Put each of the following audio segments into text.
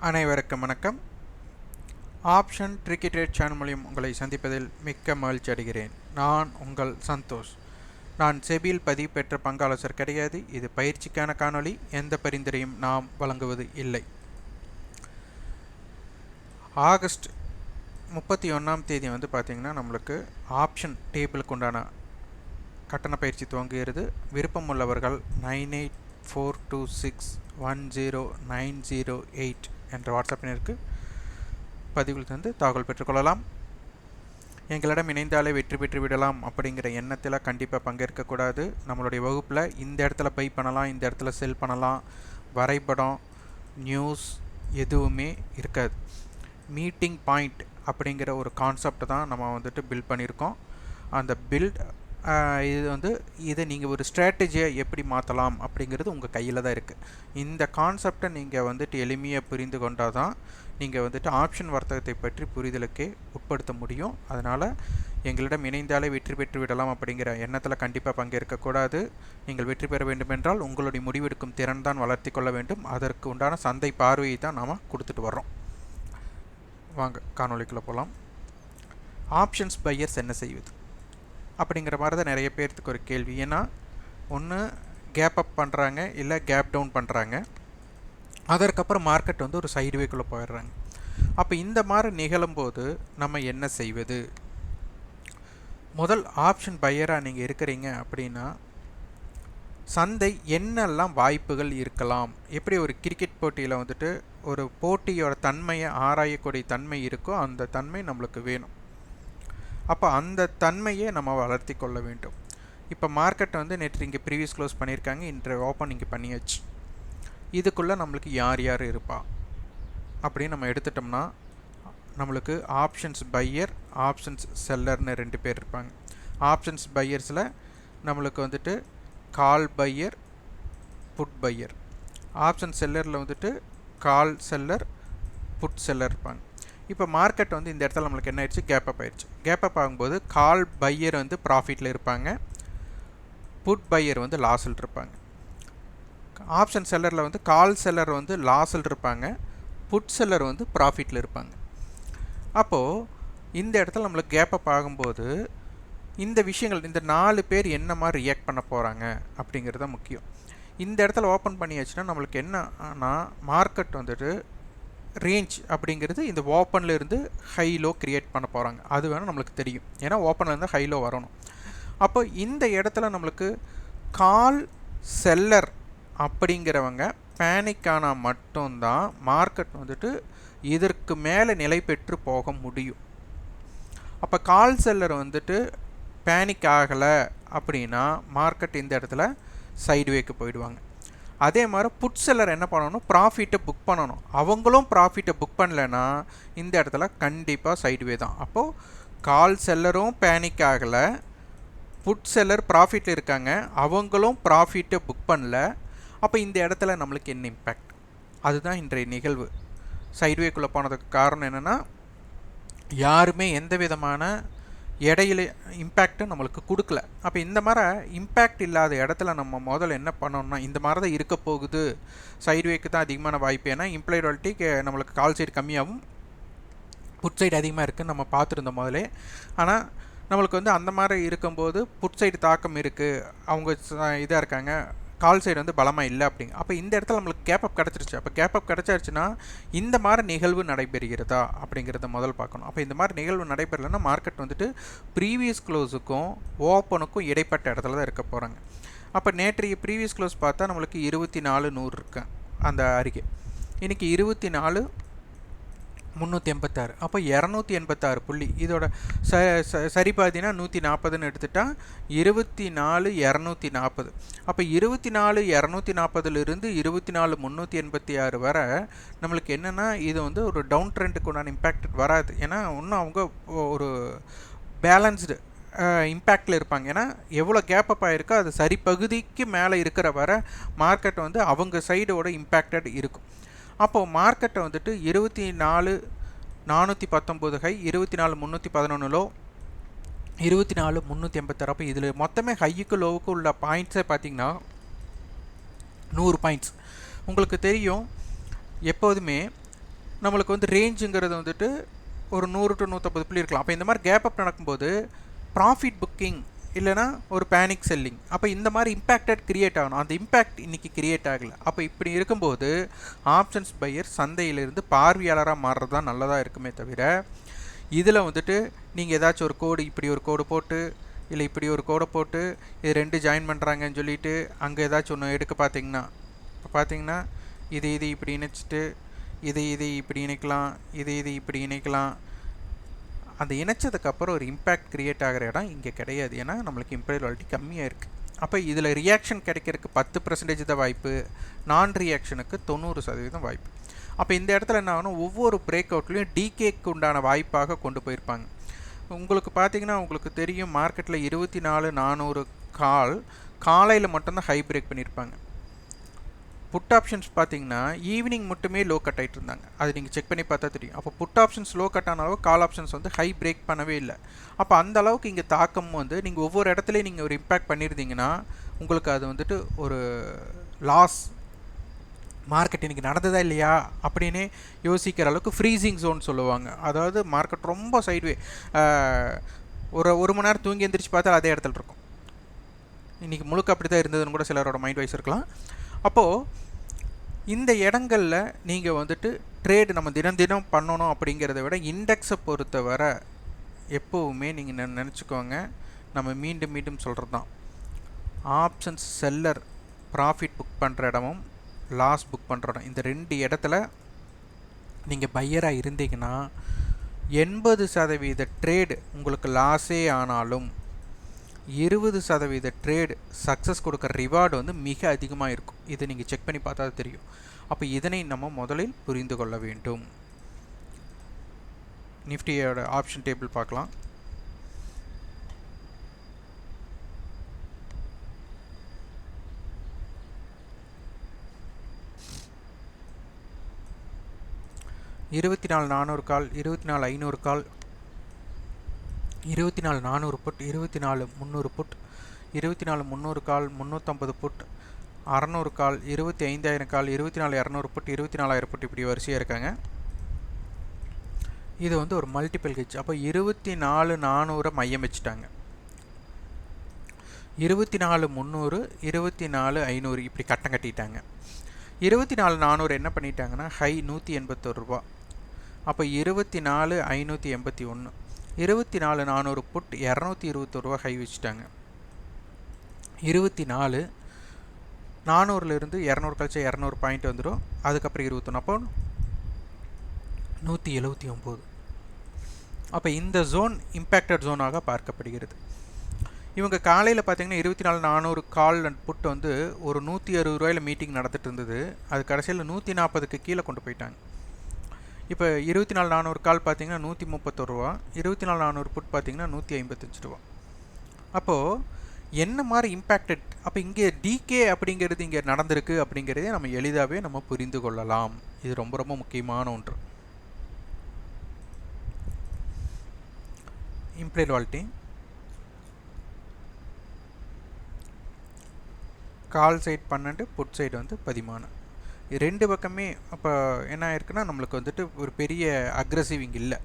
அனைவருக்கும் வணக்கம். Option tricky trade channel மூலம் உங்களை சந்திப்பதில் மிக்க மகிழ்ச்சி அடைகிறேன். நான் உங்கள் சந்தோஷ். நான் செபியில் பதிவு பெற்ற பங்காளர் கிடையாது. இது பயிற்சிக்கான காணொளி. எந்த பரிந்துரையும் நாம் வழங்குவது இல்லை. ஆகஸ்ட் 31ஆம் தேதி பார்த்திங்கன்னா நம்மளுக்கு ஆப்ஷன் டேபிளுக்கு உண்டான கட்டண பயிற்சி துவங்குகிறது. விருப்பம் உள்ளவர்கள் 9842610908 என்ற வாட்ஸ்அப் எண்ணிற்கு பதிவில் தந்து தகவல் பெற்றுக்கொள்ளலாம். எங்களிடம் இணைந்தாலே வெற்றி பெற்று விடலாம் அப்படிங்கிற எண்ணத்தில் கண்டிப்பாக பங்கேற்கக்கூடாது. நம்மளுடைய வகுப்பில் இந்த இடத்துல பை பண்ணலாம், இந்த இடத்துல செல் பண்ணலாம், வரைபடம், நியூஸ் எதுவுமே இருக்காது. மீட்டிங் பாயிண்ட் அப்படிங்கிற ஒரு கான்செப்ட் தான் நம்ம பில்ட் பண்ணியிருக்கோம். அந்த பில்ட் இதை நீங்கள் ஒரு ஸ்ட்ராட்டஜியை எப்படி மாற்றலாம் அப்படிங்கிறது உங்கள் கையில் தான் இருக்குது. இந்த கான்செப்டை நீங்கள் எளிமையாக புரிந்து கொண்டால் தான் நீங்கள் ஆப்ஷன் வர்த்தகத்தை பற்றி புரிதலுக்கே உட்படுத்த முடியும். அதனால் எங்களிடம் இணைந்தாலே வெற்றி பெற்று விடலாம் அப்படிங்கிற எண்ணத்தில் கண்டிப்பாக பங்கேற்கக்கூடாது. நீங்கள் வெற்றி பெற வேண்டுமென்றால் உங்களுடைய முடிவெடுக்கும் திறன் தான் வளர்த்தி கொள்ள வேண்டும். அதற்கு உண்டான சந்தை பார்வையை தான் நாம் கொடுத்துட்டு வர்றோம். வாங்க காணொளிக்குள்ளே போகலாம். ஆப்ஷன்ஸ் பையர்ஸ் என்ன செய்வது அப்படிங்கிற மாதிரி தான் நிறைய பேர்த்துக்கு ஒரு கேள்வி. ஏன்னா ஒன்று கேப் அப் பண்ணுறாங்க, இல்லை கேப் டவுன் பண்ணுறாங்க. அதற்கப்புறம் மார்க்கெட் ஒரு சைடுவேக்குள்ளே போயிடுறாங்க. அப்போ இந்த மாதிரி நிகழும்போது நம்ம என்ன செய்வது? முதல் ஆப்ஷன் பையராக நீங்கள் இருக்கிறீங்க அப்படின்னா சந்தை என்னெல்லாம் வாய்ப்புகள் இருக்கலாம், எப்படி ஒரு கிரிக்கெட் போட்டியில் ஒரு போட்டியோட தன்மையை ஆராயக்கூடிய தன்மை இருக்கோ அந்த தன்மை நம்மளுக்கு வேணும். அப்போ அந்த தன்மையை நம்ம வளர்த்தி கொள்ள வேண்டும். இப்போ மார்க்கெட் நேற்று இங்கே ப்ரீவியஸ் க்ளோஸ் பண்ணியிருக்காங்க, இன்று ஓப்பன் இங்கே பண்ணியாச்சு. இதுக்குள்ளே நம்மளுக்கு யார் யார் இருப்பா அப்படின்னு நம்ம எடுத்துட்டோம்னா நம்மளுக்கு ஆப்ஷன்ஸ் பையர், ஆப்ஷன்ஸ் செல்லர்னு 2 பேர் இருப்பாங்க. ஆப்ஷன்ஸ் பையர்ஸில் நம்மளுக்கு call buyer, put buyer. Option செல்லரில் கால் செல்லர், புட் செல்லர் இருப்பாங்க. இப்போ மார்க்கெட் இந்த இடத்துல நம்மளுக்கு என்ன ஆயிடுச்சு, கேப் அப் ஆயிடுச்சு. கேப் அப் ஆகும்போது கால் பையர் ப்ராஃபிட்டில் இருப்பாங்க, புட் பையர் லாஸில் இருப்பாங்க. ஆப்ஷன் செல்லரில் கால் செல்லர் லாஸில் இருப்பாங்க, புட் செல்லர் ப்ராஃபிட்டில் இருப்பாங்க. அப்போது இந்த இடத்துல நம்மளுக்கு கேப் அப் ஆகும்போது இந்த விஷயங்கள், இந்த 4 பேர் என்ன மாதிரி ரியாக்ட் பண்ண போகிறாங்க அப்படிங்கிறது தான் முக்கியம். இந்த இடத்துல ஓப்பன் பண்ணியாச்சுன்னா நம்மளுக்கு என்னன்னா மார்க்கெட் ரேஞ்ச் அப்படிங்கிறது இந்த ஓப்பனில் இருந்து ஹை லோ க்ரியேட் பண்ண போகிறாங்க. அது வேணும் நம்மளுக்கு தெரியும். ஏன்னா ஓப்பனில் இருந்து ஹை லோ வரணும். அப்போ இந்த இடத்துல நம்மளுக்கு கால் செல்லர் அப்படிங்கிறவங்க பேனிக் ஆனால் மட்டும்தான் மார்க்கெட் இதற்கு மேலே நிலை பெற்று போக முடியும். அப்போ கால் செல்லர் பேனிக் ஆகலை அப்படின்னா மார்க்கெட் இந்த இடத்துல சைடுவேக்கு போயிடுவாங்க. அதே மாதிரி புட் செல்லர் என்ன பண்ணணும், ப்ராஃபிட்டை புக் பண்ணணும். அவங்களும் ப்ராஃபிட்டை புக் பண்ணலைன்னா இந்த இடத்துல கண்டிப்பாக சைடுவே தான். அப்போது கால் செல்லரும் பேனிக் ஆகலை, புட் செல்லர் ப்ராஃபிட்டில் இருக்காங்க, அவங்களும் ப்ராஃபிட்டை புக் பண்ணல. அப்போ இந்த இடத்துல நம்மளுக்கு என்ன இம்பேக்ட்? அதுதான் இன்றைய நிகழ்வு. சைடுவேக்குள்ளே போனதுக்கு காரணம் என்னென்னா யாருமே எந்த விதமான இடையில இம்பேக்ட்டு நம்மளுக்கு கொடுக்கல. அப்போ இந்த மாதிரி இம்பேக்ட் இல்லாத இடத்துல நம்ம முதல்ல என்ன பண்ணோம்னா, இந்த மாதிரி தான் இருக்க போகுது, சைடுவேக்கு தான் அதிகமான வாய்ப்பு. ஏன்னா இம்ப்ளைட் வாலிட்டி நம்மளுக்கு கால் சைடு கம்மியாகவும் புட் சைடு அதிகமாக இருக்குதுன்னு நம்ம பார்த்துருந்தோம் முதலே. ஆனால் நம்மளுக்கு அந்த மாதிரி இருக்கும்போது புட் சைடு தாக்கம் இருக்குது, அவங்க இதாக இருக்காங்க, கால் சைடு பலமாக இல்லை அப்படிங்க. அப்போ இந்த இடத்துல நம்மளுக்கு கேப் அப் கிடச்சிருச்சு. அப்போ கேப் அப் கிடச்சிருச்சுன்னா இந்த மாதிரி நிகழ்வு நடைபெறுகிறதா அப்படிங்கிறத முதல் பார்க்கணும். அப்போ இந்த மாதிரி நிகழ்வு நடைபெறலைன்னா மார்க்கெட் ப்ரீவியஸ் க்ளோஸுக்கும் ஓப்பனுக்கும் இடைப்பட்ட இடத்துல தான் இருக்க போகிறாங்க. அப்போ நேற்றைய ப்ரீவியஸ் க்ளோஸ் பார்த்தா நம்மளுக்கு 24,100 இருக்கு அந்த அருகே. இன்றைக்கி 24,386. அப்போ 286 புள்ளி. இதோட சரி பார்த்தீங்கன்னா 140ன்னு எடுத்துட்டா 24,240. அப்போ 24,240லிருந்து 24,386 வரை நம்மளுக்கு என்னென்னா இது ஒரு டவுன் ட்ரெண்டுக்கு உண்டான இம்பேக்ட் வராது. ஏன்னா இன்னும் அவங்க ஒரு பேலன்ஸ்டு இம்பேக்டில் இருப்பாங்க. ஏன்னா எவ்வளோ கேப் அப் ஆகிருக்கோ அது சரி பகுதிக்கு மேலே இருக்கிற வரை மார்க்கெட் அவங்க சைடோட இம்பேக்டட் இருக்கும். அப்போது மார்க்கெட்டை 24,419 ஹை, 24,311 லோ, 24,386. அப்போ இதில் மொத்தமே ஹைக்கு லோவுக்கு உள்ள பாயிண்ட்ஸை பார்த்திங்கன்னா 100 பாயிண்ட்ஸ். உங்களுக்கு தெரியும் எப்போதுமே நம்மளுக்கு வந்து ரேஞ்சுங்கிறது வந்துட்டு ஒரு 100 to 150 புள்ளி இருக்கலாம். அப்போ இந்த மாதிரி கேப் அப் நடக்கும்போது ப்ராஃபிட் புக்கிங் இல்லைனா ஒரு பேனிக் செல்லிங், அப்போ இந்த மாதிரி இம்பேக்டட் கிரியேட் ஆகணும். அந்த இம்பேக்ட் இன்றைக்கி கிரியேட் ஆகலை. அப்போ இப்படி இருக்கும்போது ஆப்ஷன்ஸ் பையர் சந்தையிலிருந்து பார்வையாளராக மாறுறது தான் நல்லதாக இருக்குமே தவிர, இதில் வந்துட்டு நீங்கள் ஏதாச்சும் ஒரு கோடு, இப்படி ஒரு கோடு போட்டு இல்லை இப்படி ஒரு கோடை போட்டு இது 2 ஜாயின் பண்ணுறாங்கன்னு சொல்லிவிட்டு அங்கே ஏதாச்சும் ஒன்று எடுக்க பார்த்தீங்கன்னா, இப்போ பார்த்தீங்கன்னா இது இப்படி இணைச்சிட்டு இது இப்படி இணைக்கலாம், இது இப்படி இணைக்கலாம். அந்த இணைச்சதுக்கப்புறம் ஒரு இம்பேக்ட் க்ரியேட் ஆகிற இடம் இங்கே கிடையாது. ஏன்னா நம்மளுக்கு இம்பீரியல் வாலிட்டி கம்மியாக இருக்குது. அப்போ இதில் ரியாக்ஷன் கிடைக்கிறதுக்கு 10% தான் வாய்ப்பு, நான் ரியாக்ஷனுக்கு 90% வாய்ப்பு. அப்போ இந்த இடத்துல என்ன ஆகணும், ஒவ்வொரு பிரேக் அவுட்லேயும் டிகேக்கு உண்டான வாய்ப்பாக கொண்டு போயிருப்பாங்க. உங்களுக்கு பார்த்தீங்கன்னா உங்களுக்கு தெரியும், மார்க்கெட்டில் 24,400 கால் காலையில் மட்டும்தான் ஹை பிரேக் பண்ணியிருப்பாங்க. புட் ஆப்ஷன்ஸ் பார்த்தீங்கன்னா ஈவினிங் மட்டுமே லோ கட் ஆகிட்டு இருந்தாங்க. அது நீங்கள் செக் பண்ணி பார்த்தா தெரியும். அப்போ புட் ஆப்ஷன்ஸ் லோ கட் ஆன அளவு கால் ஆப்ஷன்ஸ் வந்து ஹை பிரேக் பண்ணவே இல்லை. அப்போ அந்த அளவுக்கு இங்கே தாக்கம் வந்து நீங்கள் ஒவ்வொரு இடத்துலையும் நீங்கள் ஒரு இம்பேக்ட் பண்ணியிருந்தீங்கன்னா உங்களுக்கு அது வந்துட்டு ஒரு லாஸ், மார்க்கெட் இன்றைக்கி நடந்ததா இல்லையா அப்படின்னு யோசிக்கிற அளவுக்கு ஃப்ரீசிங் ஜோன் சொல்லுவாங்க. அதாவது மார்க்கெட் ரொம்ப சைட்வே ஒரு மணி நேரம் தூங்கி எந்திரிச்சு பார்த்தா அதே இடத்துல இருக்கும். இன்றைக்கி முழுக்க அப்படி தான் இருந்ததுன்னு கூட சிலரோட மைண்ட் வைஸ் இருக்கலாம். அப்போது இந்த இடங்களில் நீங்கள் வந்துட்டு ட்ரேடு நம்ம தினம் பண்ணணும் அப்படிங்கிறத விட இண்டெக்ஸை பொறுத்தவரை எப்போவுமே நீங்கள் நினச்சிக்கோங்க, நம்ம மீண்டும் சொல்கிறது தான், ஆப்ஷன்ஸ் செல்லர் ப்ராஃபிட் புக் பண்ணுற இடமும் லாஸ் புக் பண்ணுற இடம், இந்த 2 இடத்துல நீங்கள் பையராக இருந்தீங்கன்னா 80% ட்ரேடு உங்களுக்கு லாஸே ஆனாலும் 20% ட்ரேடு சக்ஸஸ் கொடுக்குற ரிவார்டு வந்து மிக அதிகமாக இருக்கும். இதை நீங்கள் செக் பண்ணி பார்த்தா தெரியும். அப்போ இதனை நம்ம முதலில் புரிந்து கொள்ள வேண்டும். நிஃப்டியோட ஆப்ஷன் டேபிள் பார்க்கலாம். $24,400 கால், 24,500 கால், 24,400 புட், 24,300 புட், 24,300 கால், 350 புட், 600 கால், 25,000 கால், 24,200 புட், 24,000 புட், இப்படி வரிசையாக இருக்காங்க. இது வந்து ஒரு மல்டிபிள் ஹெட்ஜ். அப்போ 24,400 மையம் வச்சுட்டாங்க. 24,300, 24,500 இப்படி கட்டம் கட்டிட்டாங்க. 24,400 என்ன பண்ணிட்டாங்கன்னா ஹை $181. அப்போ 24,581, 24,400 புட் $221 ஹை வச்சுட்டாங்க. 24,400லேருந்து 200 கழிச்சா 200 பாயிண்ட் வந்துடும். அதுக்கப்புறம் 21, அப்போ 179. அப்போ இந்த ஜோன் இம்பேக்டட் ஜோனாக பார்க்கப்படுகிறது. இவங்க காலையில் பார்த்தீங்கன்னா 24,400 கால் அண்ட் புட் வந்து ஒரு $160 மீட்டிங் நடந்துட்டு இருந்தது. அது கடைசியில் 140க்கு கீழே கொண்டு போயிட்டாங்க. இப்போ 24,400 கால் பார்த்தீங்கன்னா $131, 24,400 புட் பார்த்தீங்கன்னா $155. அப்போது என்ன மாதிரி இம்பேக்டட், அப்போ இங்கே டிகே அப்படிங்கிறது இங்கே நடந்திருக்கு அப்படிங்கிறதே நம்ம எளிதாகவே நம்ம புரிந்து கொள்ளலாம். இது ரொம்ப ரொம்ப முக்கியமான ஒன்று. இம்பீரியல் வாலிட்டி கால் சைட் 12, புட் சைடு வந்து 13. 2 பக்கமே அப்போ என்ன ஆயிருக்குன்னா நம்மளுக்கு வந்துட்டு ஒரு பெரிய அக்ரெசிவ் இங்கே இல்லை.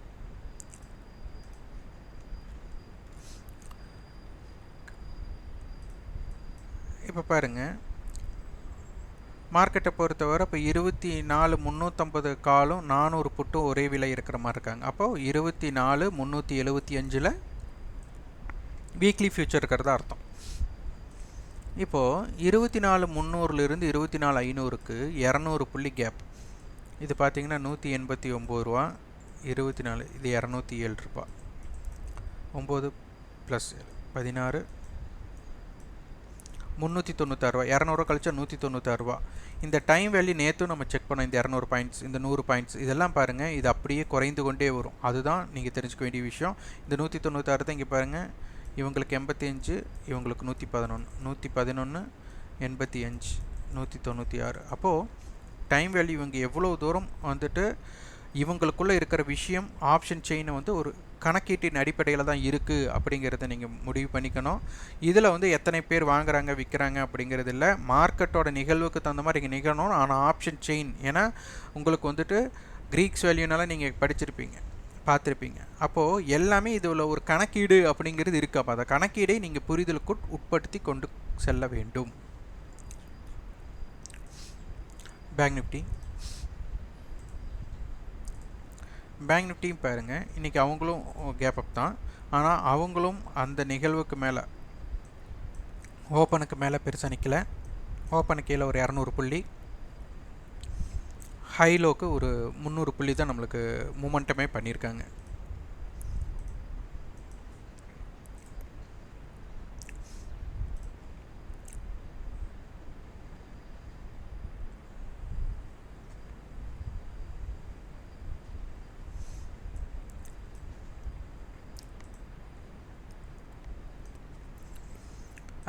இப்போ பாருங்கள், மார்க்கெட்டை பொறுத்தவரை இப்போ 24,350 காலும் 400 புட்டும் ஒரே விலை இருக்கிற மாதிரி இருக்காங்க. அப்போது 24,375 வீக்லி ஃபியூச்சர் இருக்கிறதா அர்த்தம். இப்போது 24,300லேருந்து 24,500க்கு 200 புள்ளி கேப். இது பார்த்திங்கன்னா $189, 24, இது $207. 9 + 16, $396. 200 கழிச்சா $196. இந்த டைம் வேல்யூ நேற்றும் நம்ம செக் பண்ணோம். இந்த 200 பாயிண்ட்ஸ், இந்த 100 பாயிண்ட்ஸ் இதெல்லாம் பாருங்கள், இது அப்படியே குறைந்து கொண்டே வரும். அதுதான் நீங்கள் தெரிஞ்சுக்க வேண்டிய விஷயம். இந்த 196 தான் இங்கே பாருங்கள், இவங்களுக்கு 85, இவங்களுக்கு 111, 111, 85, 196. அப்போது டைம் வேல்யூ இவங்க எவ்வளோ தூரம் வந்துட்டு இவங்களுக்குள்ளே இருக்கிற விஷயம் ஆப்ஷன் செயினை வந்து ஒரு கணக்கீட்டின் அடிப்படையில் தான் இருக்குது அப்படிங்கிறத நீங்கள் முடிவு பண்ணிக்கணும். இதில் வந்து எத்தனை பேர் வாங்குறாங்க விற்கிறாங்க அப்படிங்கிறது இல்லை, மார்க்கெட்டோட நிகழ்வுக்கு தகுந்த மாதிரி இங்கே நிகழணும். ஆனால் ஆப்ஷன் செயின், ஏன்னா உங்களுக்கு வந்துட்டு க்ரீக்ஸ் வேல்யூனால நீங்கள் படிச்சிருப்பீங்க, பார்த்துருப்பீங்க. அப்போது எல்லாமே இதில் ஒரு கணக்கீடு அப்படிங்கிறது இருக்குது. அப்போ அந்த கணக்கீடை நீங்கள் புரிதலுக்கு உட்படுத்தி கொண்டு செல்ல வேண்டும். பேங்க் நிஃப்டியும் பாருங்கள், இன்றைக்கி அவங்களும் கேப் அப் தான். ஆனால் அவங்களும் அந்த நிகழ்வுக்கு மேலே, ஓப்பனுக்கு மேலே பெருசாக நிற்கலை. ஓப்பனுக்கு கீழே ஒரு 200 புள்ளி, ஹைலோக்கு ஒரு 300 புள்ளி தான் நம்மளுக்கு மூமெண்டமே பண்ணியிருக்காங்க.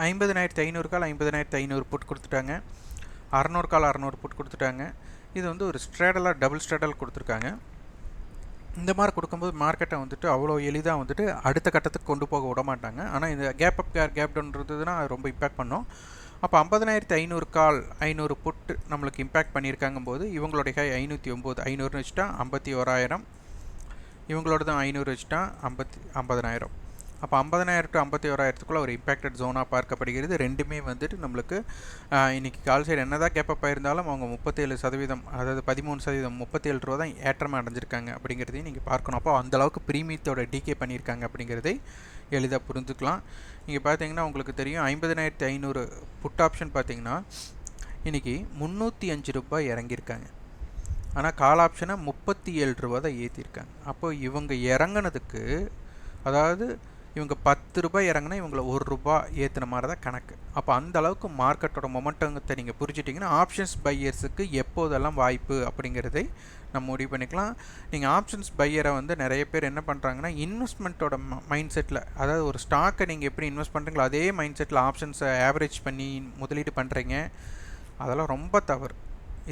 $50,500 கால் 50,500 புட் கொடுத்துட்டாங்க. 600 கால் 600 புட் கொடுத்துட்டாங்க. இது வந்து ஒரு ஸ்ட்ரேடலாக டபுள் ஸ்ட்ரேடல் கொடுத்துருக்காங்க. இந்த மாதிரி கொடுக்கும்போது மார்க்கெட்டை வந்துட்டு அவ்வளோ எளிதாக வந்துட்டு அடுத்த கட்டத்துக்கு கொண்டு போக விட மாட்டாங்க. ஆனால் இந்த கேப் அப் கேப் டவுன்ன்றதுனா அது ரொம்ப இம்பேக்ட் பண்ணும். அப்போ 50,500 கால் 500 புட்டு நம்மளுக்கு இம்பேக்ட் பண்ணியிருக்காங்கும் போது இவங்களுடைய ஹை 509, 500 வச்சுட்டா 51,000, இவங்களோட தான் 500 வச்சுட்டா 50,000. அப்போ 50,000 to 51,000க்குள்ளே ஒரு இம்பேக்டட் ஜோனாக பார்க்கப்படுகிறது. ரெண்டுமே வந்துட்டு நம்மளுக்கு இன்றைக்கி கால் சைடு என்ன தான் கேப்பப் ஆயிருந்தாலும் அவங்க 37%, அதாவது 13%, 37 ரூபா தான் ஏற்றமாக அடைஞ்சிருக்காங்க அப்படிங்கிறதையும் நீங்கள் பார்க்கணும். அப்போ அந்தளவுக்கு ப்ரீமியத்தோட டிகே பண்ணியிருக்காங்க அப்படிங்கிறதை எளிதாக புரிஞ்சுக்கலாம். நீங்கள் பார்த்தீங்கன்னா உங்களுக்கு தெரியும், 50,500 புட் ஆப்ஷன் பார்த்தீங்கன்னா இன்றைக்கி 305 ரூபாய் இறங்கியிருக்காங்க. ஆனால் கால் ஆப்ஷனை 37 ரூபா தான் ஏற்றிருக்காங்க. அப்போ இவங்க இறங்கினதுக்கு, அதாவது இவங்க 10 ரூபாய் இறங்கினா இவங்களை 1 ரூபா ஏற்றின மாதிரி தான் கணக்கு. அப்போ அந்த அளவுக்கு மார்க்கெட்டோட மொமெண்டத்தை நீங்கள் புரிஞ்சிட்டிங்கன்னா ஆப்ஷன்ஸ் பையர்ஸுக்கு எப்போதெல்லாம் வாய்ப்பு அப்படிங்கிறதை நம்ம முடிவு பண்ணிக்கலாம். நீங்கள் ஆப்ஷன்ஸ் பையரை வந்து நிறைய பேர் என்ன பண்ணுறாங்கன்னா, இன்வெஸ்ட்மெண்ட்டோட மைண்ட் செட்டில், அதாவது ஒரு ஸ்டாக்கை நீங்கள் எப்படி இன்வெஸ்ட் பண்ணுறீங்களோ அதே மைண்ட் செட்டில் ஆப்ஷன்ஸை ஆவரேஜ் பண்ணி முதலீடு பண்ணுறீங்க. அதெல்லாம் ரொம்ப தவறு.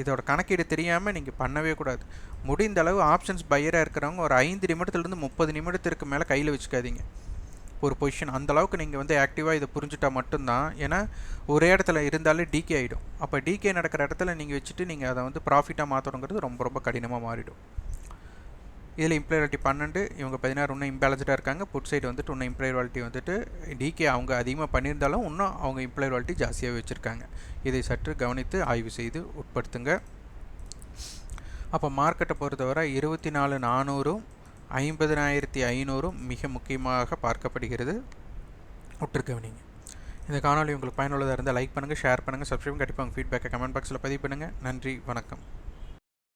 இதோட கணக்கீடு தெரியாமல் நீங்கள் பண்ணவே கூடாது. முடிந்த அளவு ஆப்ஷன்ஸ் பையராக இருக்கிறவங்க ஒரு 5 நிமிடத்துலேருந்து 30 நிமிடத்திற்கு மேலே கையில் வச்சுக்காதீங்க ஒரு பொசிஷன். அந்தளவுக்கு நீங்கள் வந்து ஆக்டிவாக இதை புரிஞ்சுட்டா மட்டும்தான். ஏன்னா ஒரே இடத்துல இருந்தாலே டிகே ஆகிடும். அப்போ டிகே நடக்கிற இடத்துல நீங்கள் வச்சுட்டு நீங்கள் அதை வந்து ப்ராஃபிட்டாக மாற்றணுங்கிறது ரொம்ப ரொம்ப கடினமாக மாறிடும். இதில் இம்ப்ளாய் வாலிட்டி 12, இவங்க 16 இன்னும் இம்பேலன்ஸ்டாக இருக்காங்க. புட் சைடு வந்துட்டு இன்னும் இம்ப்ளாய் வாலிட்டி வந்துட்டு டிகே அவங்க அதிகமாக பண்ணியிருந்தாலும் இன்னும் அவங்க இம்ப்ளாய் வாலிட்டி ஜாஸ்தியாக வச்சுருக்காங்க. இதை சற்று கவனித்து ஆய்வு செய்து உட்படுத்துங்க. அப்போ மார்க்கெட்டை பொறுத்தவரை 24,400, 50,500 மிக முக்கியமாக பார்க்கப்படுகிறது. உற்றுக்கவனிங்க. இந்த காணொலி உங்களுக்கு பயனுள்ளதாக இருந்தால் லைக் பண்ணுங்கள், ஷேர் பண்ணுங்கள், சப்ஸ்கிரைப், கண்டிப்பாக உங்கள் ஃபீட்பேக்கை கமெண்ட் பாக்ஸில் பதிவு பண்ணுங்கள். நன்றி, வணக்கம்.